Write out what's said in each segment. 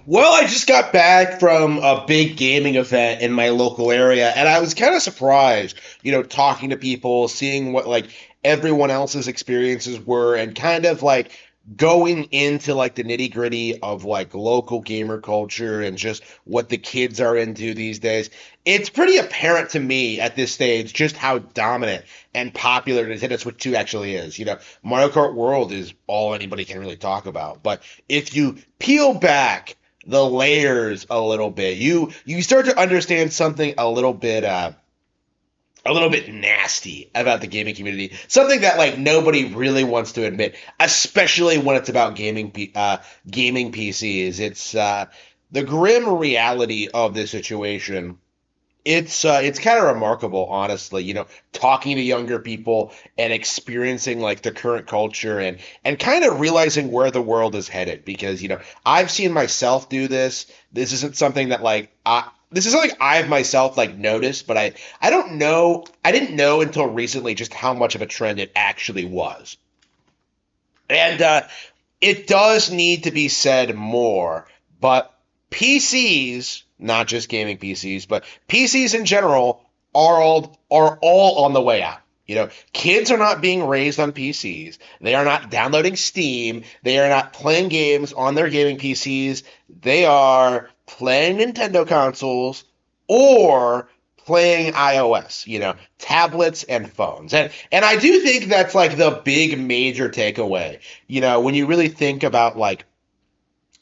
Well, I just got back from a big gaming event in my local area, and I was kind of surprised, talking to people, seeing what like everyone else's experiences were, and kind of like going into like the nitty-gritty of like local gamer culture and just what the kids are into these days. It's pretty apparent to me at this stage just how dominant and popular Nintendo Switch 2 actually is. Mario Kart World is all anybody can really talk about, but if you peel back the layers a little bit. You start to understand something a little bit nasty about the gaming community. Something that like nobody really wants to admit, especially when it's about gaming PCs. It's the grim reality of this situation. It's kind of remarkable, honestly, talking to younger people and experiencing like the current culture and kind of realizing where the world is headed because, I've seen myself do this. This isn't something that like this is something I've myself like noticed, but I don't know I didn't know until recently just how much of a trend it actually was. And it does need to be said more, but PCs, not just gaming PCs, but PCs in general are all on the way out. Kids are not being raised on PCs. They are not downloading Steam. They are not playing games on their gaming PCs. They are playing Nintendo consoles or playing iOS, tablets and phones. And I do think that's like the big major takeaway. When you really think about like,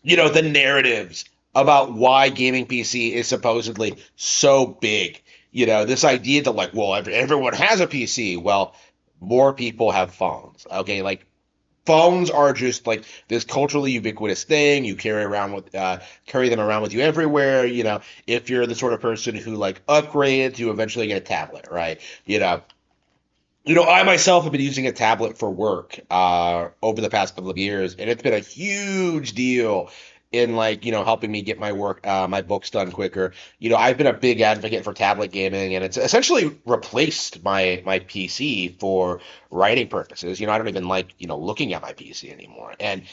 the narratives about why gaming PC is supposedly so big. This idea that like, well, everyone has a PC. Well, more people have phones. Okay, like phones are just like this culturally ubiquitous thing you carry them around with you everywhere. If you're the sort of person who like upgrades, you eventually get a tablet, right? I myself have been using a tablet for work over the past couple of years, and it's been a huge deal in like helping me get my books done quicker. I've been a big advocate for tablet gaming, and it's essentially replaced my PC for writing purposes. I don't even like looking at my PC anymore. And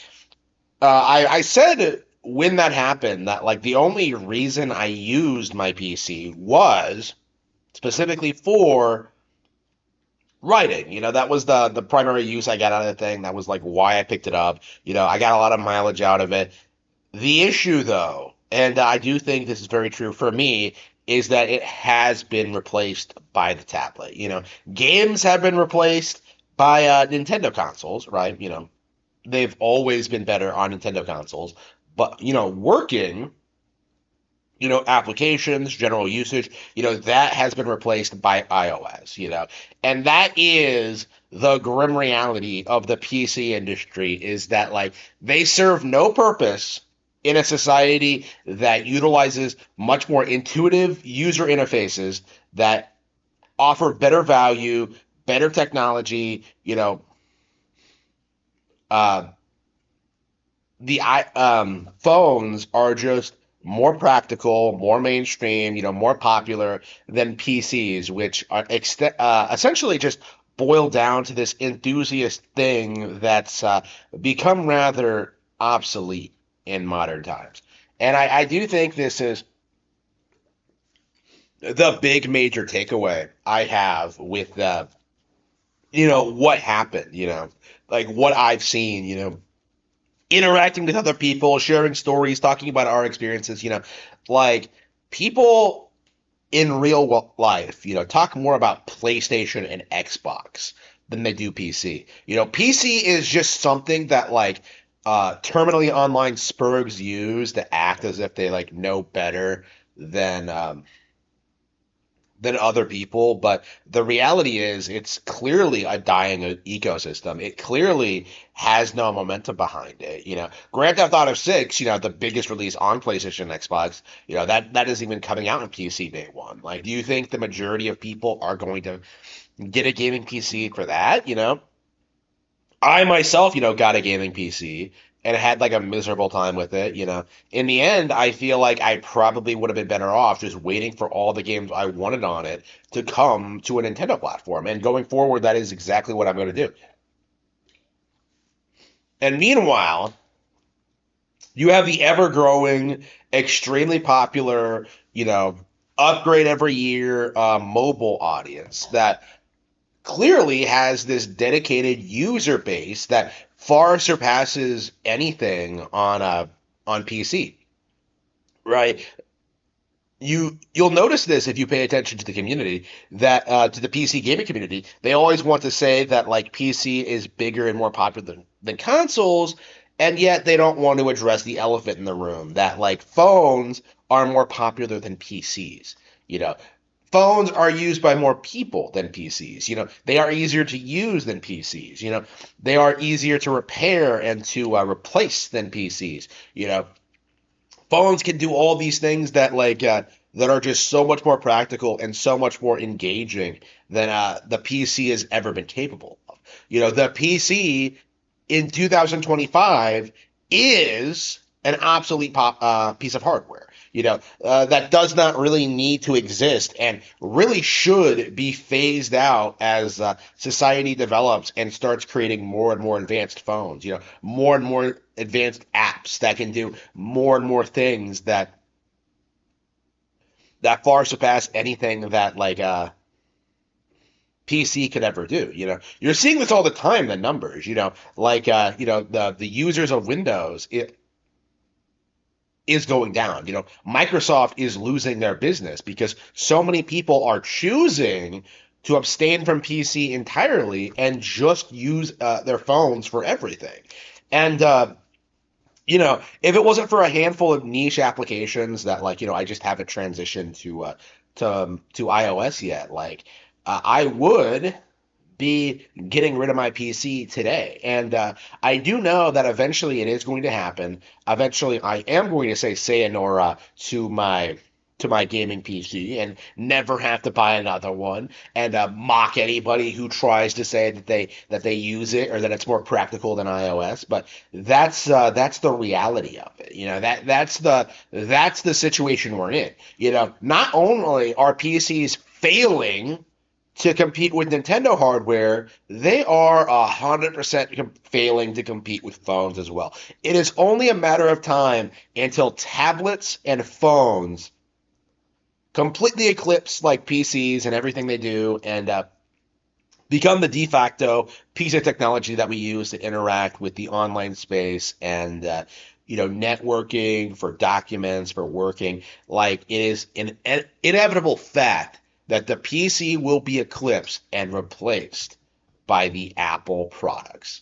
I said when that happened that like the only reason I used my PC was specifically for writing. That was the primary use I got out of the thing. That was like why I picked it up. I got a lot of mileage out of it. The issue, though, and I do think this is very true for me, is that it has been replaced by the tablet. Games have been replaced by Nintendo consoles, right? They've always been better on Nintendo consoles, but working applications, general usage, that has been replaced by iOS, and that is the grim reality of the PC industry is that like they serve no purpose in a society that utilizes much more intuitive user interfaces that offer better value, better technology, uh, the phones are just more practical, more mainstream, more popular than PCs, which are essentially just boil down to this enthusiast thing that's become rather obsolete in modern times. And I do think this is the big major takeaway I have with what happened, like what I've seen, interacting with other people, sharing stories, talking about our experiences, like people in real life, talk more about PlayStation and Xbox than they do PC. PC is just something that like terminally online spurgs use to act as if they like know better than than other people, but the reality is it's clearly a dying ecosystem. It clearly has no momentum behind it. Grand Theft Auto 6, the biggest release on PlayStation and Xbox, that isn't even coming out on PC day one. Like, do you think the majority of people are going to get a gaming PC for that? I myself, got a gaming PC and had like a miserable time with it. In the end, I feel like I probably would have been better off just waiting for all the games I wanted on it to come to a Nintendo platform. And going forward, that is exactly what I'm going to do. And meanwhile, You have the ever-growing, extremely popular, you know, upgrade every year mobile audience that clearly has this dedicated user base that far surpasses anything on PC, right? You'll notice this if you pay attention to the community that to the PC gaming community, they always want to say that like PC is bigger and more popular than consoles, and yet they don't want to address the elephant in the room that like phones are more popular than PCs. You know, phones are used by more people than PCs. They are easier to use than PCs. They are easier to repair and to replace than PCs. Phones can do all these things that are just so much more practical and so much more engaging than the PC has ever been capable of. The PC in 2025 is an obsolete piece of hardware. That does not really need to exist and really should be phased out as society develops and starts creating more and more advanced phones. More and more advanced apps that can do more and more things that far surpass anything that PC could ever do. You're seeing this all the time. The numbers. The users of Windows is going down. Microsoft is losing their business because so many people are choosing to abstain from PC entirely and just use their phones for everything. And if it wasn't for a handful of niche applications that I just haven't transitioned to iOS yet, I would be getting rid of my PC today. And I do know that eventually it is going to happen. Eventually, I am going to say sayonara to my gaming PC and never have to buy another one and mock anybody who tries to say that they use it or that it's more practical than iOS. But that's the reality of it. That's the situation we're in. Not only are PCs failing to compete with Nintendo hardware, they are 100% failing to compete with phones as well. It is only a matter of time until tablets and phones completely eclipse PCs and everything they do and become the de facto piece of technology that we use to interact with the online space and networking for documents for working. It is an inevitable fact that the PC will be eclipsed and replaced by the Apple products.